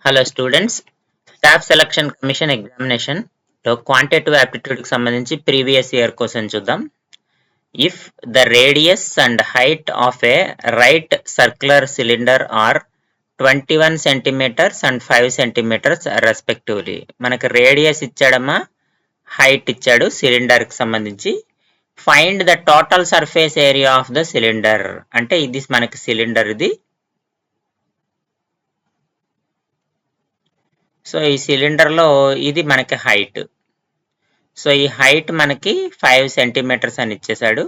Hello students, staff selection commission examination లో quantitative aptitude కి సంబంధించి ప్రీవియస్ ఇయర్ క్వశ్చన్ చూద్దాం. If the radius and height of a right circular cylinder are 21 centimetres and 5 centimetres respectively. మనకి radius ఇచ్చాడమ్మా, height ఇచ్చాడు cylinder కి సంబంధించి. Find the total surface area of the cylinder. అంటే ఇది మనకి సిలిండర్ ఇది. సో ఈ సిలిండర్ లో ఇది మనకి హైట్. సో ఈ హైట్ మనకి 5 సెంటీమీటర్స్ అని ఇచ్చేసాడు.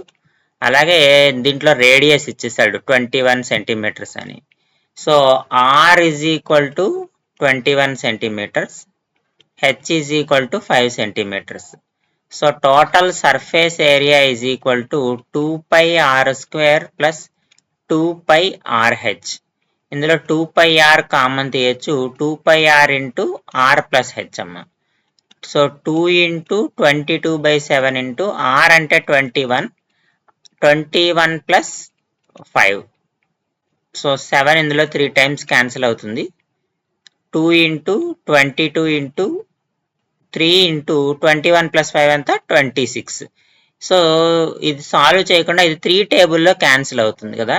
అలాగే దీంట్లో రేడియస్ ఇచ్చేసాడు 21 సెంటీమీటర్స్ అని. So R is equal to 21 centimetres, H is equal to 5 centimetres. So total surface area is equal to 2πr² plus 2πrh. ఇందులో 2πr కామన్ తీయచ్చు, 2πr into R plus H అమ్మ. So 2 into 22/7 into R అంటే 21 plus 5. So 7 ఇందులో 3 times cancel అవుతుంది. 2 into 22 into 3 into 21 plus 5 అంతా 26. So ఇది solve చేయకుండా ఇది 3 టేబుల్లో క్యాన్సిల్ అవుతుంది కదా.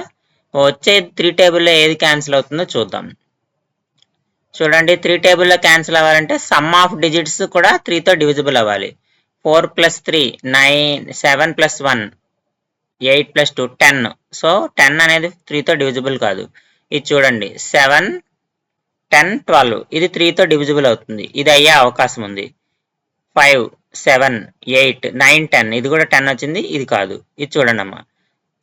వచ్చే 3 టేబుల్లో ఏది క్యాన్సిల్ అవుతుందో చూద్దాం. చూడండి, 3 టేబుల్లో క్యాన్సిల్ అవ్వాలంటే సమ్ ఆఫ్ డిజిట్స్ కూడా 3తో డివిజిబుల్ అవ్వాలి. 4 + 3 9, 7 + 1 8 + 2 10. సో 10 అనేది 3తో డివిజిబుల్ కాదు. ఇది చూడండి, 7 10 12 ఇది 3తో డివిజిబుల్ అవుతుంది, ఇది అయ్యే అవకాశం ఉంది. 5 7 8 9 10 ఇది కూడా 10 వచ్చింది, ఇది కాదు. ఇది చూడండి అమ్మా,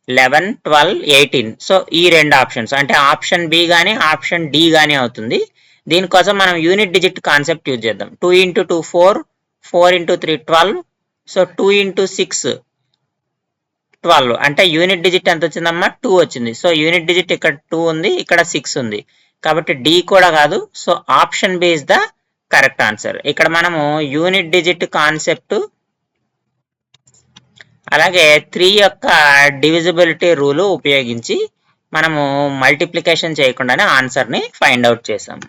11 12 18. సో ఈ రెండు ఆప్షన్స్ అంటే ఆప్షన్ బి కానీ ఆప్షన్ డి కానీ అవుతుంది. దీనికోసం మనం యూనిట్ డిజిట్ కాన్సెప్ట్ యూజ్ చేద్దాం. 2 ఇంటూ 2 4, 4 ఇంటూ 3 12. So 2 into 6 12. అంటే యూనిట్ డిజిట్ ఎంత వచ్చిందమ్మా, 2 వచ్చింది. సో యూనిట్ డిజిట్ ఇక్కడ 2 ఉంది, ఇక్కడ 6 ఉంది, కాబట్టి డి కూడా కాదు. So option B is the correct answer. ఇక్కడ మనము యూనిట్ డిజిట్ కాన్సెప్ట్ అలాగే 3 యొక్క డివిజిబిలిటీ రూల్ ఉపయోగించి మనము మల్టిప్లికేషన్ చేయకుండానే ఆన్సర్ని ఫైండ్ అవుట్ చేసాము.